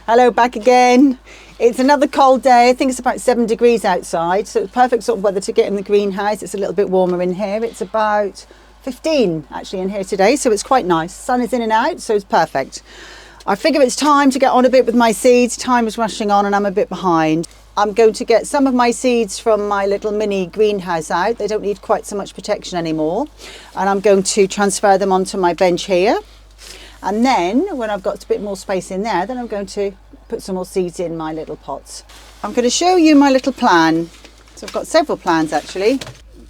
Hello, back again. It's another cold day. I think it's about 7 degrees outside, so it's perfect sort of weather to get in the greenhouse. It's a little bit warmer in here. It's about 15 actually in here today, so it's quite nice. Sun is in and out, so it's perfect. I figure it's time to get on a bit with my seeds. Time is rushing on and I'm a bit behind. I'm going to get some of my seeds from my little mini greenhouse out. They don't need quite so much protection anymore. And I'm going to transfer them onto my bench here. And then when I've got a bit more space in there, then I'm going to put some more seeds in my little pots. I'm going to show you my little plan. So I've got several plans actually.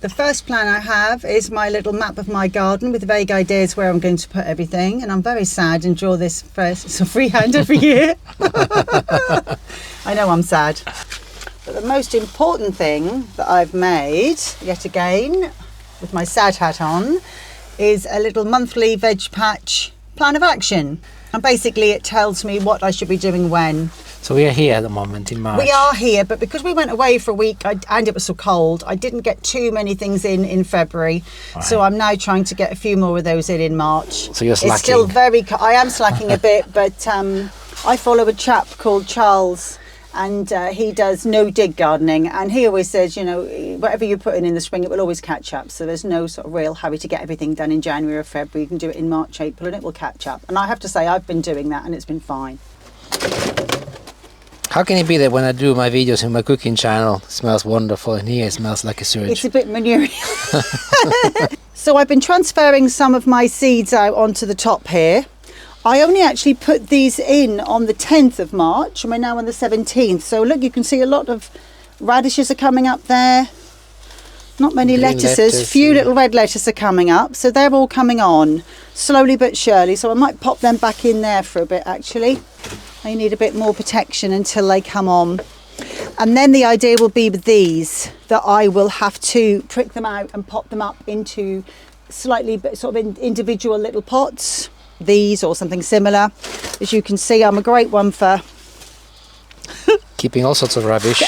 The first plan I have is my little map of my garden with vague ideas where I'm going to put everything. And I'm very sad and draw this first. It's a freehand every year. I know I'm sad. But the most important thing that I've made, yet again, with my sad hat on, is a little monthly veg patch plan of action. And basically it tells me what I should be doing when. So we are here at the moment in March. We are here, but because we went away for a week and it was so cold, I didn't get too many things in February. Right. So I'm now trying to get a few more of those in March. So you're slacking. It's still I am slacking a bit, but I follow a chap called Charles, and he does no-dig gardening, and he always says, you know, whatever you put in the spring, it will always catch up. So there's no sort of real hurry to get everything done in January or February. You can do it in March, April, and it will catch up. And I have to say, I've been doing that, and it's been fine. How can it be that when I do my videos in my cooking channel, it smells wonderful, and here it smells like a sewage? It's a bit manure. So I've been transferring some of my seeds out onto the top here. I only actually put these in on the 10th of March, and we're now on the 17th. So look, you can see a lot of radishes are coming up there. Not many lettuces, few little red lettuces are coming up. So they're all coming on, slowly but surely. So I might pop them back in there for a bit, actually. They need a bit more protection until they come on. And then the idea will be with these, that I will have to prick them out and pop them up into slightly sort of individual little pots. These or something similar. As you can see, I'm a great one for keeping all sorts of rubbish.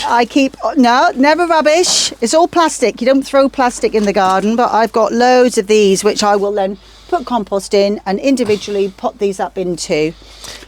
No, never rubbish. It's all plastic. You don't throw plastic in the garden, but I've got loads of these which I will then put compost in and individually pot these up into.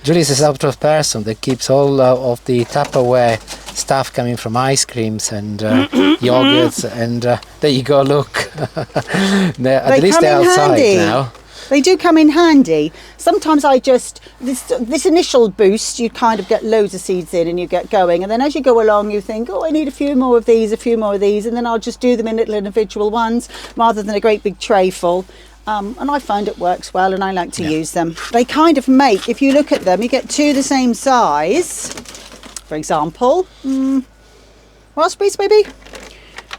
Julie's a sort of person that keeps all of the Tupperware stuff coming from ice creams and yogurts, and there you go, look. At least they're outside handy. Now. They do come in handy. Sometimes I just, this initial boost, you kind of get loads of seeds in and you get going. And then as you go along, you think, oh, I need a few more of these. And then I'll just do them in little individual ones rather than a great big tray full. And I find it works well, and I like to use them. They kind of make, if you look at them, you get two the same size. For example, raspberries maybe.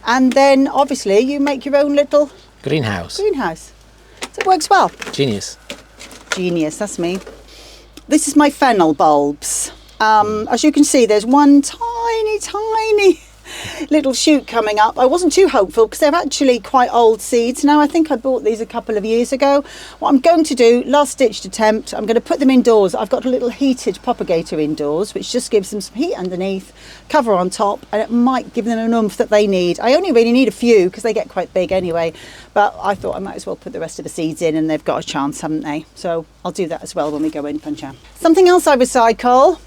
And then obviously you make your own little greenhouse. So it works well. Genius, that's me. This is my fennel bulbs. As you can see, there's one tiny little shoot coming up. I wasn't too hopeful because they're actually quite old seeds now. I think I bought these a couple of years ago. What I'm going to do, last ditched attempt, I'm going to put them indoors. I've got a little heated propagator indoors, which just gives them some heat underneath, cover on top, and it might give them an oomph that they need. I only really need a few because they get quite big anyway, but I thought I might as well put the rest of the seeds in, and they've got a chance, haven't they? So I'll do that as well when we go in, Puncha. Something else I recycle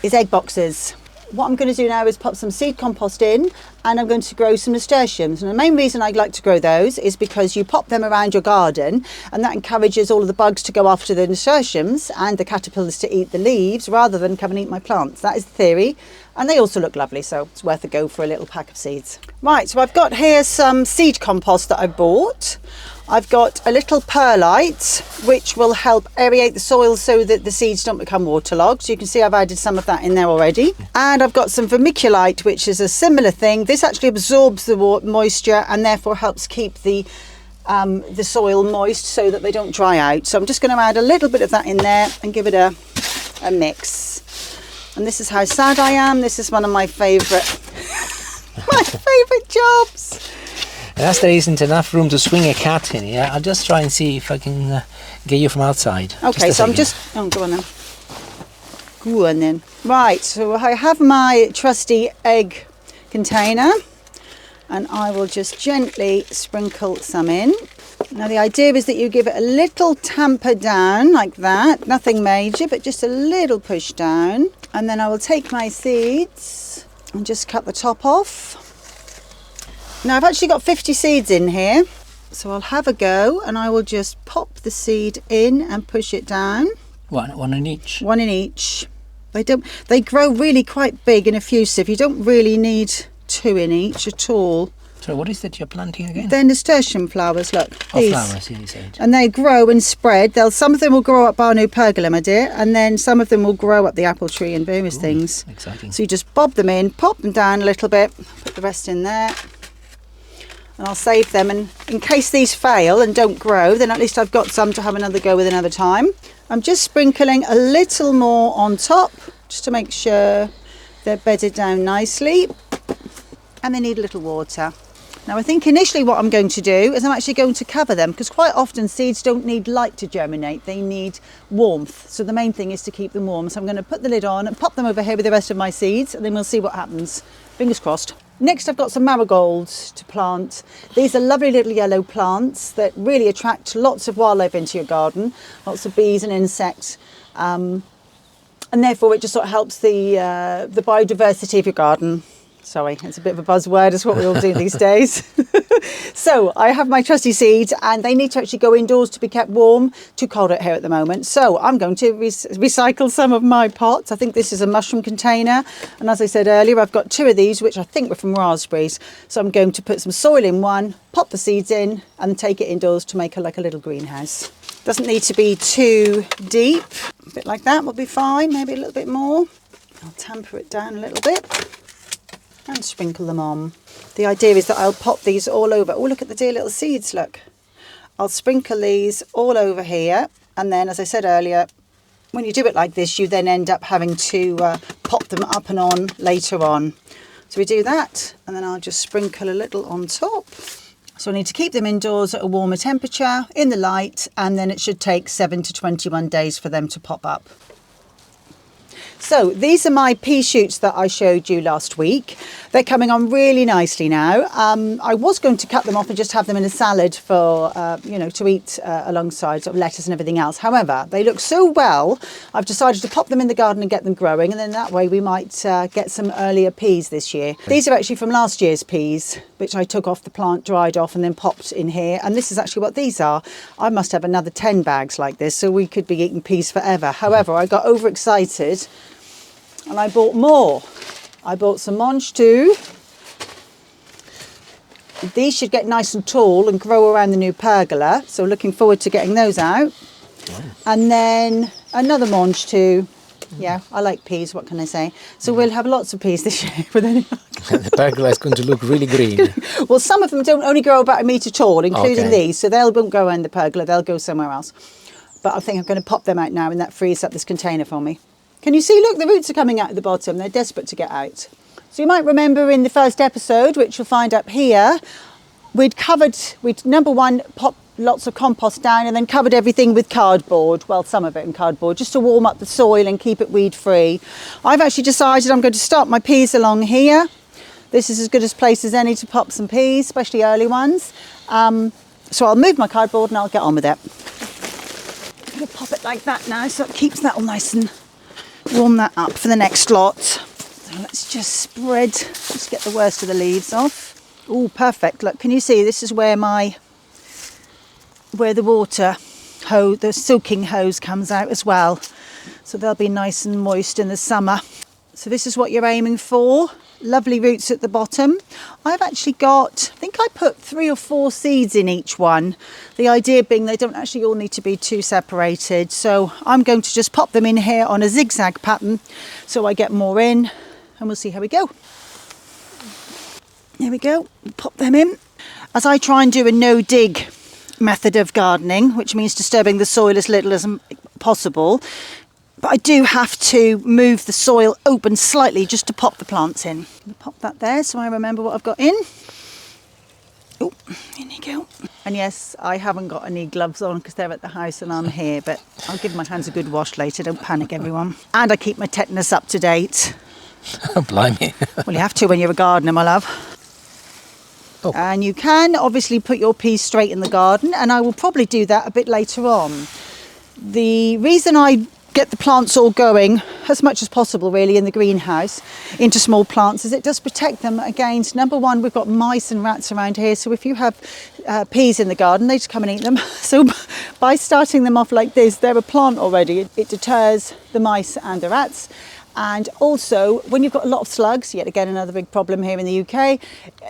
is egg boxes. What I'm going to do now is pop some seed compost in, and I'm going to grow some nasturtiums. And the main reason I like to grow those is because you pop them around your garden, and that encourages all of the bugs to go after the nasturtiums and the caterpillars to eat the leaves rather than come and eat my plants. That is the theory. And they also look lovely, so it's worth a go for a little pack of seeds. Right, so I've got here some seed compost that I bought. I've got a little perlite, which will help aerate the soil so that the seeds don't become waterlogged. So you can see I've added some of that in there already. And I've got some vermiculite, which is a similar thing. This actually absorbs the moisture and therefore helps keep the soil moist so that they don't dry out. So I'm just going to add a little bit of that in there and give it a mix. And this is how sad I am. This is one of my favourite jobs. And as there isn't enough room to swing a cat in here, I'll just try and see if I can get you from outside. Okay, so I'm just... Oh, go on then. Go on then. Right, so I have my trusty egg container, and I will just gently sprinkle some in. Now the idea is that you give it a little tamper down like that, nothing major, but just a little push down. And then I will take my seeds and just cut the top off. Now I've actually got 50 seeds in here, so I'll have a go and I will just pop the seed in and push it down. One in each? One in each. They grow really quite big and effusive. You don't really need 2 in each at all. So what is that you're planting again? They're nasturtium flowers, look. Oh, These. flowers, yeah, you said. And they grow and spread. Some of them will grow up Barnu pergola, my dear, and then some of them will grow up the apple tree and various things. Exciting. So you just bob them in, pop them down a little bit, put the rest in there. And I'll save them, and in case these fail and don't grow, then at least I've got some to have another go with another time. I'm just sprinkling a little more on top, just to make sure they're bedded down nicely. And they need a little water. Now I think initially what I'm going to do is I'm actually going to cover them, because quite often seeds don't need light to germinate, they need warmth. So the main thing is to keep them warm. So I'm going to put the lid on and pop them over here with the rest of my seeds, and then we'll see what happens. Fingers crossed. Next I've got some marigolds to plant. These are lovely little yellow plants that really attract lots of wildlife into your garden, lots of bees and insects. And therefore it just sort of helps the biodiversity of your garden. Sorry, it's a bit of a buzzword, it's what we all do these days. So I have my trusty seeds, and they need to actually go indoors to be kept warm. Too cold out here at the moment. So I'm going to recycle some of my pots. I think this is a mushroom container. And as I said earlier, I've got 2 of these, which I think were from raspberries. So I'm going to put some soil in one, pop the seeds in, and take it indoors to make like a little greenhouse. Doesn't need to be too deep. A bit like that will be fine, maybe a little bit more. I'll tamper it down a little bit and sprinkle them on. The idea is that I'll pop these all over. Oh, look at the dear little seeds, look. I'll sprinkle these all over here, and then, as I said earlier, when you do it like this, you then end up having to pop them up and on later on. So we do that, and then I'll just sprinkle a little on top. So I need to keep them indoors at a warmer temperature, in the light, and then it should take 7 to 21 days for them to pop up. So these are my pea shoots that I showed you last week. They're coming on really nicely now. I was going to cut them off and just have them in a salad for, to eat alongside sort of lettuce and everything else. However, they look so well, I've decided to pop them in the garden and get them growing. And then that way we might get some earlier peas this year. These are actually from last year's peas, which I took off the plant, dried off, and then popped in here. And this is actually what these are. I must have another 10 bags like this, so we could be eating peas forever. However, I got overexcited and I bought more. I bought some mange too. These should get nice and tall and grow around the new pergola. So looking forward to getting those out. Wow. And then another mange too. Yeah, I like peas, what can I say? So we'll have lots of peas this year. The pergola is going to look really green. Well, some of them don't only grow about a metre tall, including these. So they won't go around the pergola, they'll go somewhere else. But I think I'm going to pop them out now, and that frees up this container for me. Can you see, look, the roots are coming out at the bottom. They're desperate to get out. So you might remember in the first episode, which you'll find up here, we'd number one, popped lots of compost down and then covered everything with cardboard. Well, some of it in cardboard, just to warm up the soil and keep it weed free. I've actually decided I'm going to start my peas along here. This is as good a place as any to pop some peas, especially early ones. So I'll move my cardboard and I'll get on with it. I'm going to pop it like that now so it keeps that all nice and warm that up for the next lot. So let's just get the worst of the leaves off. Oh, perfect. Look, can you see this is where the water hose, the soaking hose comes out as well. So they'll be nice and moist in the summer. So this is what you're aiming for. Lovely roots at the bottom. I've actually got, I think I put 3 or 4 seeds in each one. The idea being they don't actually all need to be too separated. So I'm going to just pop them in here on a zigzag pattern so I get more in, and we'll see how we go. There we go, pop them in. As I try and do a no-dig method of gardening, which means disturbing the soil as little as possible, but I do have to move the soil open slightly just to pop the plants in. I'll pop that there so I remember what I've got in. Oh, in you go. And yes, I haven't got any gloves on because they're at the house and I'm here, but I'll give my hands a good wash later, don't panic everyone. And I keep my tetanus up to date. Oh, blimey. Well, you have to when you're a gardener, my love. Oh. And you can obviously put your peas straight in the garden, and I will probably do that a bit later on. The reason I get the plants all going as much as possible really in the greenhouse into small plants is it does protect them against, number one, we've got mice and rats around here, so if you have peas in the garden they just come and eat them. So by starting them off like this, they're a plant already. It deters the mice and the rats. And also when you've got a lot of slugs, yet again another big problem here in the UK,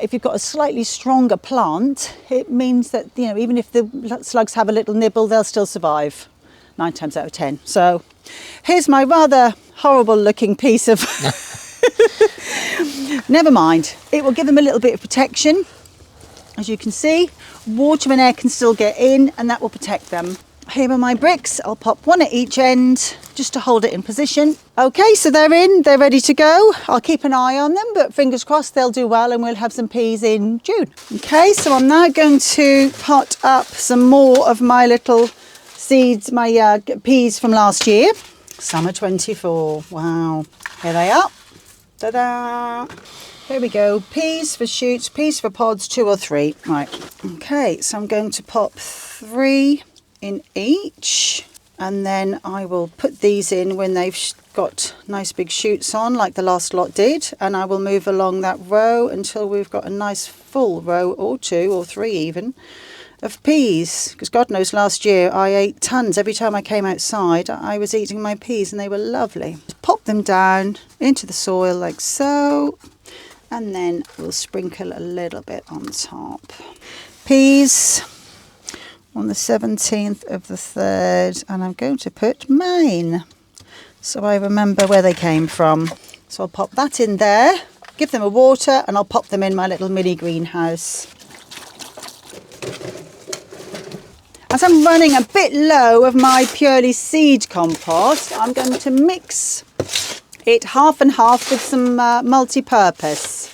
if you've got a slightly stronger plant, it means that, you know, even if the slugs have a little nibble, they'll still survive 9 times out of 10. So here's my rather horrible looking piece of never mind, it will give them a little bit of protection. As you can see, water and air can still get in and that will protect them. Here are my bricks. I'll pop one at each end just to hold it in position. Okay, so they're in, they're ready to go. I'll keep an eye on them, but fingers crossed they'll do well and we'll have some peas in June. Okay, so I'm now going to pot up some more of my little seeds, my peas from last year. Summer 24. Wow. Here they are. Ta-da! Here we go. Peas for shoots, peas for pods, 2 or 3. Right. Okay, so I'm going to pop 3 in each, and then I will put these in when they've got nice big shoots on like the last lot did, and I will move along that row until we've got a nice full row or 2 or 3 even of peas, because God knows last year I ate tons. Every time I came outside I was eating my peas and they were lovely. Just pop them down into the soil like so, and then we'll sprinkle a little bit on top. Peas on the 17th of the 3rd, and I'm going to put Maine so I remember where they came from. So I'll pop that in there, give them a water, and I'll pop them in my little mini greenhouse. As I'm running a bit low of my purely seed compost, I'm going to mix it half and half with some multi-purpose.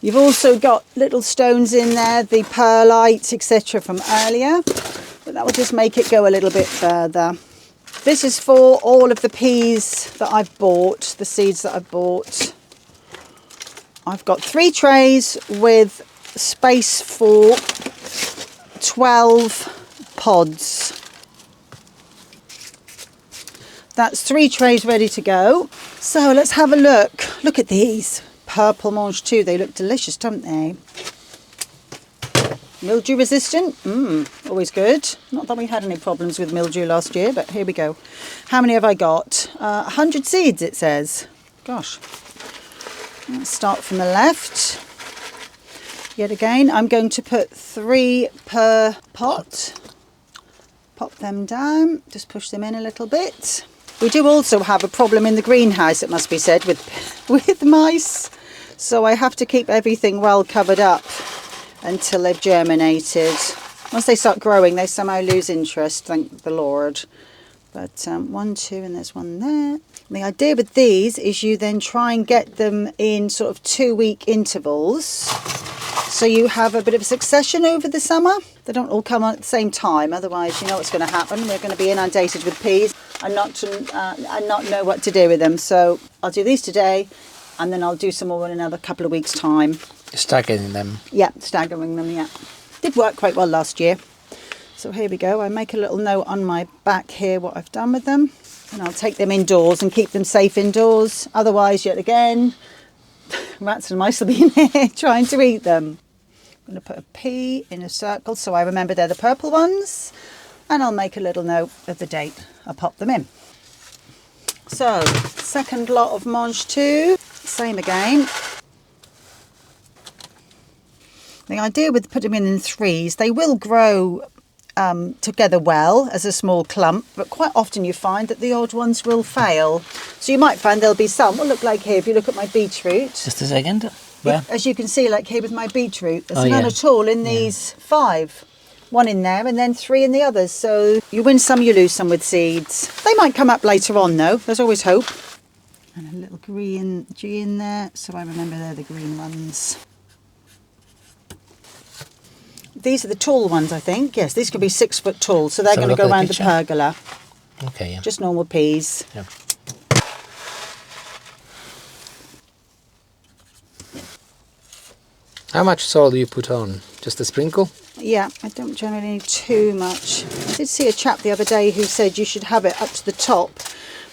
You've also got little stones in there, the perlite, etc. from earlier, but that will just make it go a little bit further. This is for all of the peas that I've bought, the seeds that I've bought. I've got 3 trays with space for 12 pods. That's 3 trays ready to go. So let's have a look. Look at these. Purple mange too, they look delicious, don't they? Mildew resistant, always good. Not that we had any problems with mildew last year, but here we go. How many have I got? 100 seeds it says. Gosh. Let's start from the left. Yet again, I'm going to put 3 per pot. Pop them down, just push them in a little bit. We do also have a problem in the greenhouse, it must be said, with mice. So I have to keep everything well covered up until they've germinated. Once they start growing, they somehow lose interest, thank the Lord. But 1, 2, and there's one there. And the idea with these is you then try and get them in sort of 2-week intervals. So you have a bit of a succession over the summer. They don't all come on at the same time, otherwise you know what's going to happen. We're going to be inundated with peas and not know what to do with them. So I'll do these today, and then I'll do some more in another couple of weeks' time. Staggering them. Yeah, staggering them, yeah. Did work quite well last year. So here we go. I make a little note on my back here what I've done with them. And I'll take them indoors and keep them safe indoors. Otherwise, yet again, rats and mice will be in here trying to eat them. I'm going to put a pea in a circle so I remember they're the purple ones. And I'll make a little note of the date. I'll pop them in. So, second lot of mange 2. Same again. The idea with putting them in 3s, they will grow together well as a small clump, but quite often you find that the odd ones will fail. So you might find there'll be some. Well, look like here, if you look at my beetroot. Just a second. Where? As you can see, like here with my beetroot, there's none at all in these 5. 1 in there and then 3 in the others. So you win some, you lose some with seeds. They might come up later on though, there's always hope. And a little green G in there, so I remember they're the green ones. These are the tall ones, I think. Yes, these could be 6 foot tall, so they're going to go around the pergola. Okay, yeah. Just normal peas. Yeah. How much soil do you put on? Just a sprinkle? Yeah, I don't generally need too much. I did see a chap the other day who said you should have it up to the top,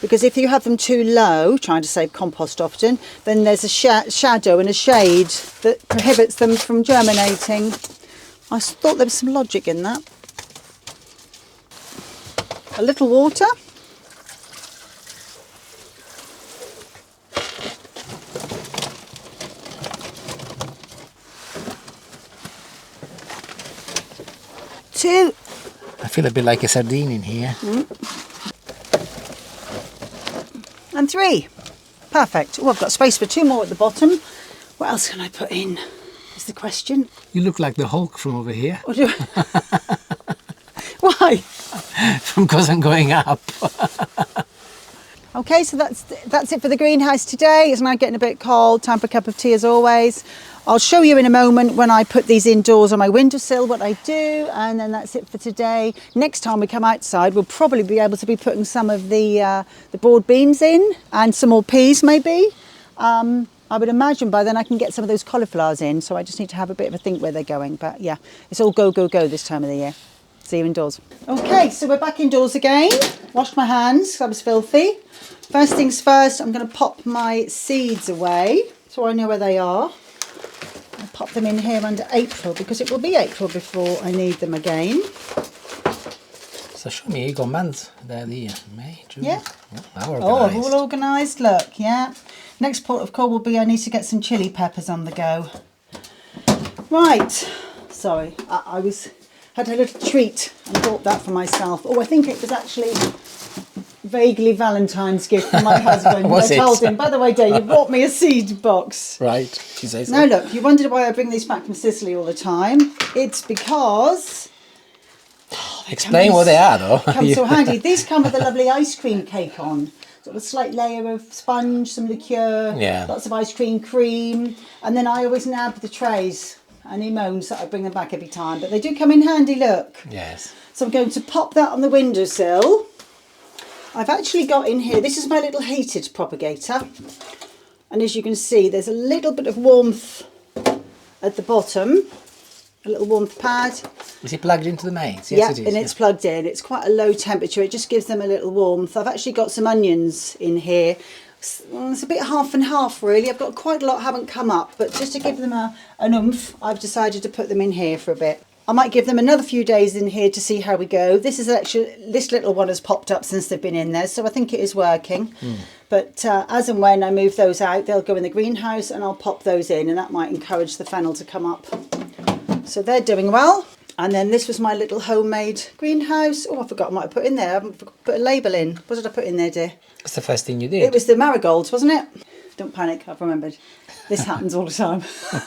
because if you have them too low, trying to save compost often, then there's a shadow and a shade that prohibits them from germinating. I thought there was some logic in that. A little water. Two. I feel a bit like a sardine in here. And three. Perfect. Oh, I've got space for two more at the bottom. What else can I put in, is the question. You look like the Hulk from over here. Or do Why? Because I'm going up. Okay, so that's it for the greenhouse today. It's now getting a bit cold. Time for a cup of tea as always. I'll show you in a moment when I put these indoors on my windowsill what I do, and then that's it for today. Next time we come outside, we'll probably be able to be putting some of the broad beans in and some more peas maybe. I would imagine by then I can get some of those cauliflowers in, so I just need to have a bit of a think where they're going. But yeah, it's all go, go, go this time of the year. See you indoors. Okay, so we're back indoors again. Washed my hands, I was filthy. First things first, I'm going to pop my seeds away so I know where they are. I'll pop them in here under April because it will be April before I need them again. Så show me, you got months there, May, June. Yeah. Oh, all organised, look, yeah. Next port of call will be I need to get some chilli peppers on the go. Right, sorry, I had a little treat and bought that for myself. Oh, I think it was actually vaguely Valentine's gift from my husband. I told him, by the way, Dave, you brought me a seed box. Right, she says so. Now look, you wondered why I bring these back from Sicily all the time. It's because... Explain what they are though. Come so handy. These come with a lovely ice cream cake on. Sort of a slight layer of sponge, some liqueur, lots of ice cream, and then I always nab the trays. And he moans that I bring them back every time, but they do come in handy, look. Yes. So I'm going to pop that on the windowsill. I've actually got in here, this is my little heated propagator. And as you can see, there's a little bit of warmth at the bottom. A little warmth pad. Is it plugged into the mains? Yes, yeah, it is. And it's plugged in. It's quite a low temperature. It just gives them a little warmth. I've actually got some onions in here. It's a bit half and half really. I've got quite a lot haven't come up, but just to give them an oomph, I've decided to put them in here for a bit. I might give them another few days in here to see how we go. This little one has popped up since they've been in there, so I think it is working. But as and when I move those out, they'll go in the greenhouse and I'll pop those in, and that might encourage the fennel to come up. So they're doing well. And then this was my little homemade greenhouse. Oh, I forgot what I put in there. I haven't put a label in. What did I put in there, dear? That's the first thing you did. It was the marigolds, wasn't it? Don't panic, I've remembered. This happens all the time.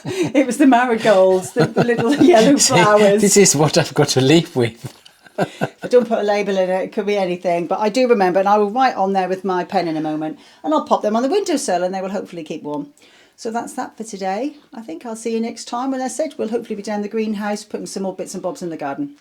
It was the marigolds, the little yellow flowers. This is what I've got to live with. I don't put a label in it, it could be anything. But I do remember, and I will write on there with my pen in a moment. And I'll pop them on the windowsill and they will hopefully keep warm. So that's that for today. I think I'll see you next time. When I said we'll hopefully be down the greenhouse putting some more bits and bobs in the garden.